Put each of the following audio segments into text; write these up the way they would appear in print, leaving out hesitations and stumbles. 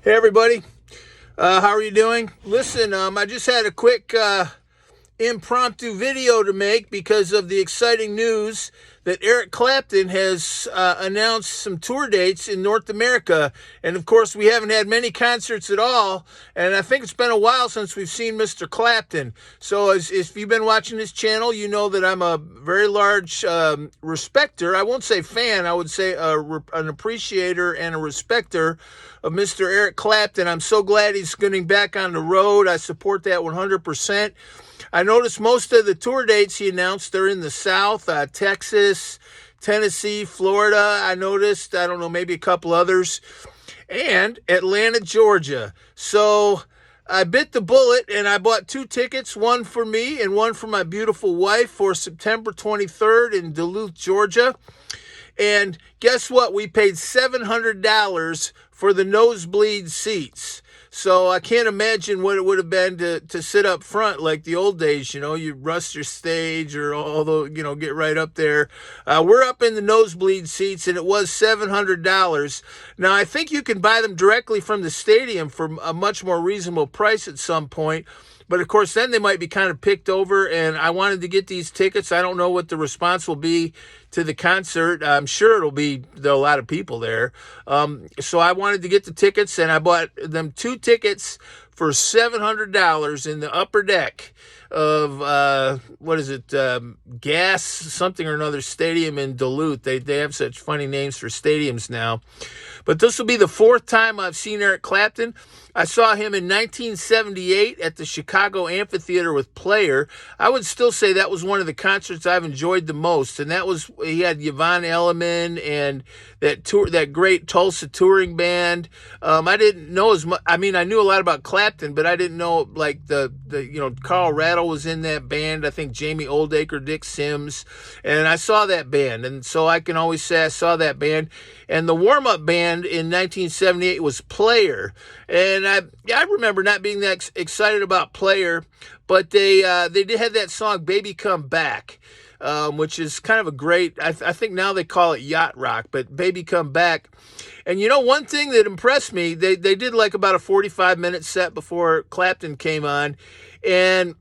Hey everybody, how are you doing? Listen, I just had a quick impromptu video to make because of the exciting news that Eric Clapton has announced some tour dates in North America. And of course, we haven't had many concerts at all. And I think it's been a while since we've seen Mr. Clapton. So if you've been watching this channel, you know that I'm a very large respecter. I won't say fan, I would say an appreciator and a respecter of Mr. Eric Clapton. I'm so glad he's getting back on the road. I support that 100%. I noticed most of the tour dates he announced are in the South, Texas, Tennessee, Florida. I noticed, I don't know, maybe a couple others, and Atlanta, Georgia. So I bit the bullet and I bought 2 tickets, one for me and one for my beautiful wife for September 23rd in Duluth, Georgia. And guess what? We paid $700 for the nosebleed seats. So I can't imagine what it would have been to sit up front like the old days. You know, you rust your stage or although, get right up there. We're up in the nosebleed seats and it was $700. Now, I think you can buy them directly from the stadium for a much more reasonable price at some point. But of course, then they might be kind of picked over, and I wanted to get these tickets. I don't know what the response will be to the concert. I'm sure there are a lot of people there. So I wanted to get the tickets, and I bought them 2 tickets for $700 in the upper deck of Gas something or another stadium in Duluth. They have such funny names for stadiums now. But this will be the 4th time I've seen Eric Clapton. I saw him in 1978 at the Chicago Amphitheater with Player. I would still say that was one of the concerts I've enjoyed the most. And he had Yvonne Elliman and that great Tulsa touring band. I didn't know as much. I mean, I knew a lot about Clapton, but I didn't know like Carl Rattle was in that band. I think Jamie Oldacre, Dick Sims, and I saw that band. And so I can always say I saw that band. And the warm-up band in 1978 was Player. And I remember not being that excited about Player, but they did have that song "Baby Come Back," which is kind of a great. I think now they call it yacht rock, but "Baby Come Back." And one thing that impressed me, they did like about a 45-minute set before Clapton came on, and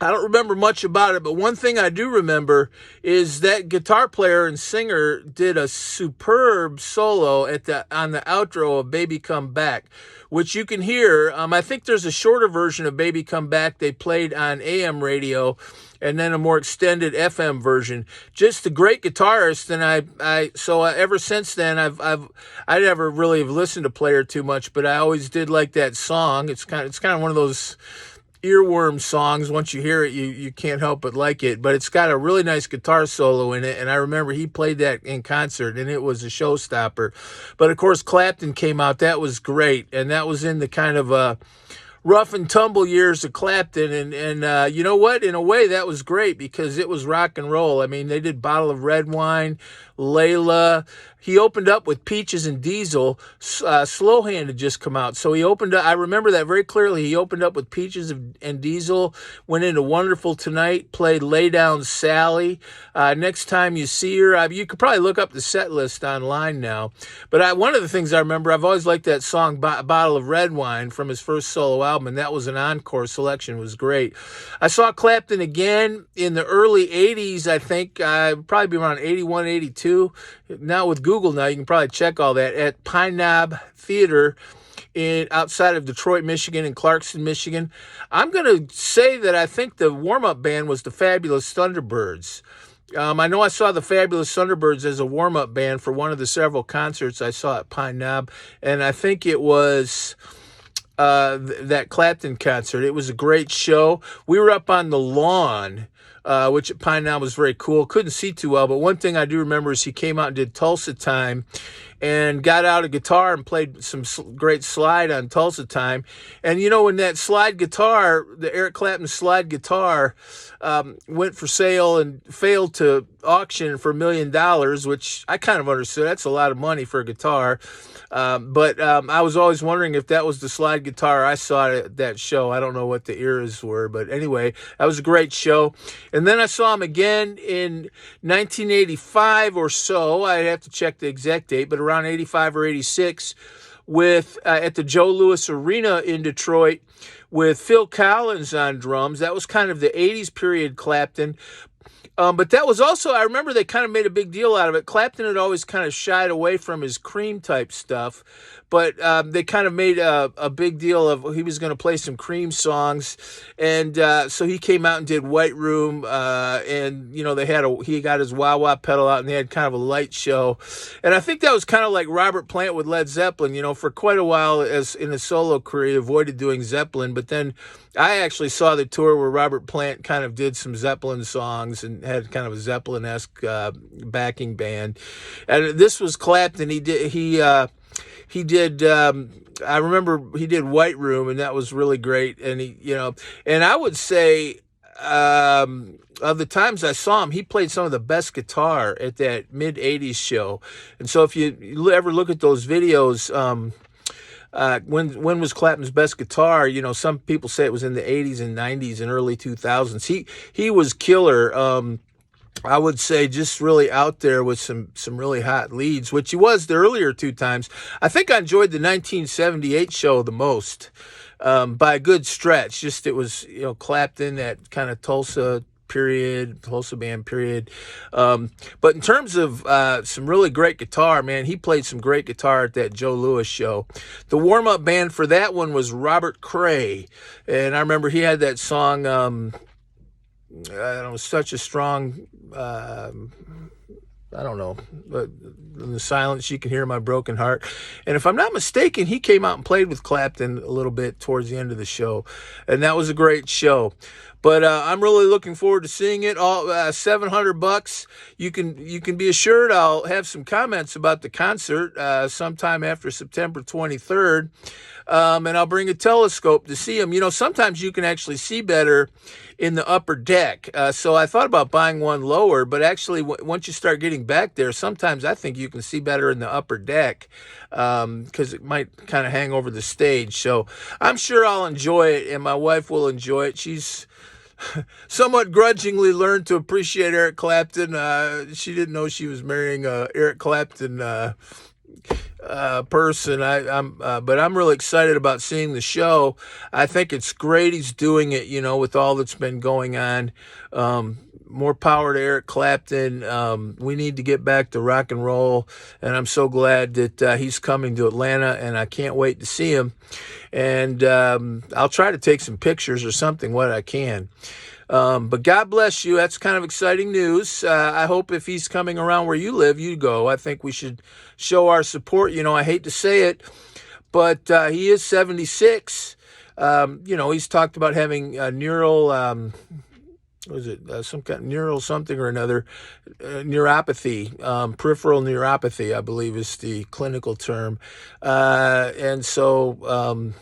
I don't remember much about it, but one thing I do remember is that guitar player and singer did a superb solo on the outro of "Baby Come Back," which you can hear. I think there's a shorter version of "Baby Come Back" they played on AM radio, and then a more extended FM version. Just a great guitarist, and so ever since then I never really have listened to Player too much, but I always did like that song. It's kind of one of those earworm songs. Once you hear it, you can't help but like it. But it's got a really nice guitar solo in it, and I remember he played that in concert, and it was a showstopper. But of course, Clapton came out. That was great, and that was in the kind of rough and tumble years of Clapton, and you know what? In a way, that was great because it was rock and roll. I mean, they did "Bottle of Red Wine," Layla. He opened up with "Peaches and Diesel." Slow Hand had just come out, so he opened up. I remember that very clearly. He opened up with "Peaches and Diesel," went into "Wonderful Tonight," played "Lay Down Sally." "Next Time You See Her." You could probably look up the set list online now. But one of the things I remember, I've always liked that song "Bottle of Red Wine" from his first solo album, and that was an encore selection. It was great. I saw Clapton again in the early 80s, I think. Probably be around 81, 82. Now with Google now, you can probably check all that at Pine Knob Theater outside of Detroit, Michigan, and Clarkston, Michigan. I'm going to say that I think the warm-up band was the Fabulous Thunderbirds. I know I saw the Fabulous Thunderbirds as a warm-up band for one of the several concerts I saw at Pine Knob, and I think it was that Clapton concert. It was a great show. We were up on the lawn, which at Pine Knob was very cool. Couldn't see too well, but one thing I do remember is he came out and did Tulsa Time and got out a guitar and played some great slide on Tulsa Time. And when that slide guitar, the Eric Clapton slide guitar, went for sale and failed to auction for $1 million, which I kind of understood. That's a lot of money for a guitar. But I was always wondering if that was the slide guitar I saw at that show. I don't know what the eras were, but anyway, that was a great show. And then I saw him again in 1985 or so. I'd have to check the exact date, but around 85 or 86, with at the Joe Louis Arena in Detroit with Phil Collins on drums. That was kind of the 80s period Clapton. But that was also, I remember they kind of made a big deal out of it. Clapton had always kind of shied away from his Cream type stuff, but they kind of made a big deal of he was going to play some Cream songs, and so he came out and did White Room, and he got his wah wah pedal out, and they had kind of a light show, and I think that was kind of like Robert Plant with Led Zeppelin. For quite a while, as in his solo career, he avoided doing Zeppelin, but then I actually saw the tour where Robert Plant kind of did some Zeppelin songs and had kind of a Zeppelin-esque backing band. And this was Clapton. He did. I remember he did White Room, and that was really great. And and I would say of the times I saw him, he played some of the best guitar at that mid '80s show. And so if you ever look at those videos. When was Clapton's best guitar? Some people say it was in the 80s and 90s and early 2000s. He was killer. I would say just really out there with some really hot leads, which he was the earlier two times. I think I enjoyed the 1978 show the most by a good stretch. Just it was Clapton, that kind of Tulsa band period. But in terms of some really great guitar, man, he played some great guitar at that Joe Louis show. The warm-up band for that one was Robert Cray, and I remember he had that song, I don't know, Such a Strong, I don't know, but in the silence you can hear my broken heart. And if I'm not mistaken, he came out and played with Clapton a little bit towards the end of the show, and that was a great show. But I'm really looking forward to seeing it. All $700. You can be assured I'll have some comments about the concert sometime after September 23rd, and I'll bring a telescope to see them. Sometimes you can actually see better in the upper deck. So I thought about buying one lower, but actually once you start getting back there, sometimes I think you can see better in the upper deck because it might kind of hang over the stage. So I'm sure I'll enjoy it, and my wife will enjoy it. She's somewhat grudgingly learned to appreciate Eric Clapton. She didn't know she was marrying a Eric Clapton person. But I'm really excited about seeing the show. I think it's great he's doing it, with all that's been going on. More power to Eric Clapton. We need to get back to rock and roll, and I'm so glad that he's coming to Atlanta, and I can't wait to see him. And I'll try to take some pictures or something, what I can. But God bless you. That's kind of exciting news. I hope if he's coming around where you live, you go. I think we should show our support. I hate to say it, but he is 76. He's talked about having neural... some kind of neural something or another, neuropathy, peripheral neuropathy, I believe is the clinical term. And so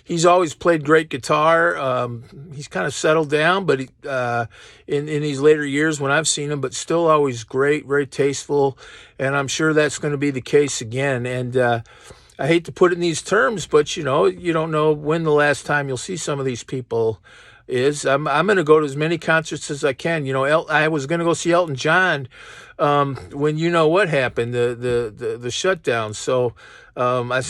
he's always played great guitar. He's kind of settled down, but in these later years when I've seen him, but still always great, very tasteful. And I'm sure that's going to be the case again. And I hate to put it in these terms, but you don't know when the last time you'll see some of these people is. I'm going to go to as many concerts as I can. I was going to go see Elton John when what happened, the shutdown. So I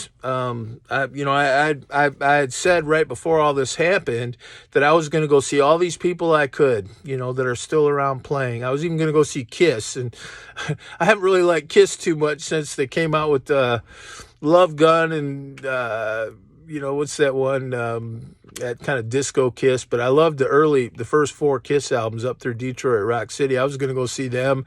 had said right before all this happened that I was going to go see all these people I could, that are still around playing. I was even going to go see Kiss, and I haven't really liked Kiss too much since they came out with Love Gun and what's that one, that kind of disco Kiss. But I loved the first four Kiss albums up through Detroit Rock City. I was going to go see them.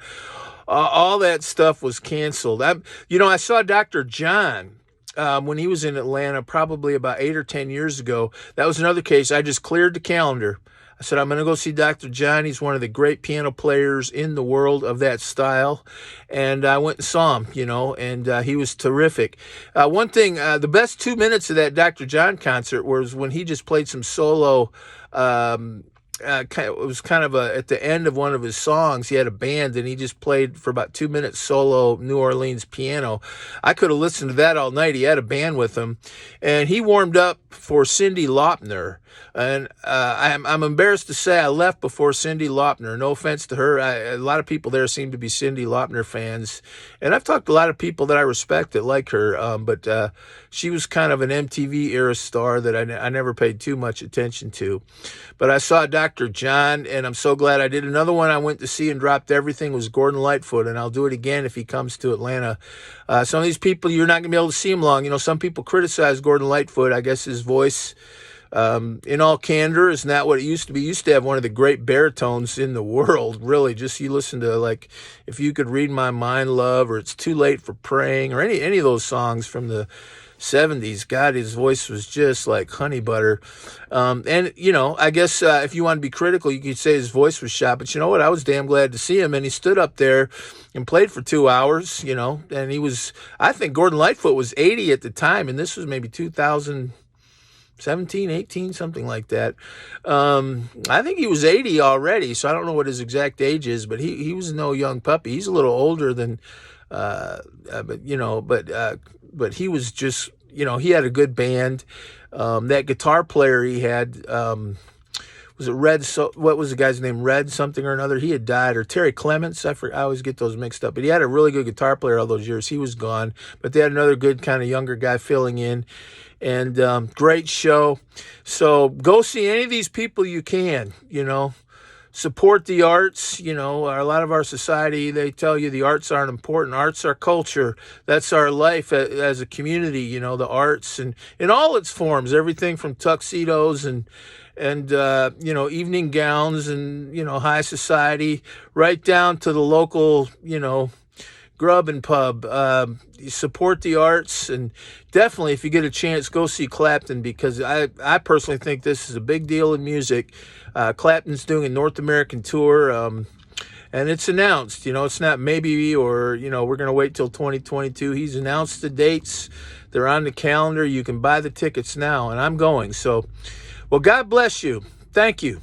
All that stuff was canceled. I saw Dr. John when he was in Atlanta probably about 8 or 10 years ago. That was another case. I just cleared the calendar. I said, I'm going to go see Dr. John. He's one of the great piano players in the world of that style. And I went and saw him, and he was terrific. One thing, the best 2 minutes of that Dr. John concert was when he just played some solo it was kind of at the end of one of his songs, he had a band and he just played for about 2 minutes solo New Orleans piano. I could have listened to that all night. He had a band with him, and he warmed up for Cyndi Lauper. And I'm embarrassed to say I left before Cyndi Lauper. No offense to her. A lot of people there seem to be Cyndi Lauper fans. And I've talked to a lot of people that I respect that like her. But she was kind of an MTV era star that I never paid too much attention to. But I saw Dr. John, and I'm so glad I did. Another one I went to see and dropped everything was Gordon Lightfoot, and I'll do it again if he comes to Atlanta. Some of these people, you're not going to be able to see him long. You know, some people criticize Gordon Lightfoot. I guess his voice, in all candor, is not what it used to be. He used to have one of the great baritones in the world, really. Just you listen to, like, If You Could Read My Mind, Love, or It's Too Late for Praying, or any of those songs from the 70s. God, his voice was just like honey butter. And, you know, I guess if you want to be critical, you could say his voice was shot. But you know what? I was damn glad to see him. And he stood up there and played for 2 hours, you know. And he was, I think Gordon Lightfoot was 80 at the time. And this was maybe 2017, 18, something like that. I think he was 80 already. So I don't know what his exact age is. But he was no young puppy. He's a little older than, but he was just, you know, he had a good band. That guitar player he had, was it Red? So what was the guy's name? Red something or another. He had died, or Terry Clements. I always get those mixed up. But he had a really good guitar player all those years. He was gone, but they had another good kind of younger guy filling in. And great show. So go see any of these people you can. You know. Support the arts. You know, a lot of our society, they tell you the arts aren't important. Arts are culture. That's our life as a community, you know, the arts and in all its forms, everything from tuxedos and you know, evening gowns and, you know, high society, right down to the local, you know, grub and pub. You support the arts, and definitely, if you get a chance, go see Clapton, because I personally think this is a big deal in music. Clapton's doing a North American tour, and it's announced. You know, it's not maybe, or, you know, we're going to wait till 2022. He's announced the dates. They're on the calendar. You can buy the tickets now, and I'm going. So, well, God bless you. Thank you.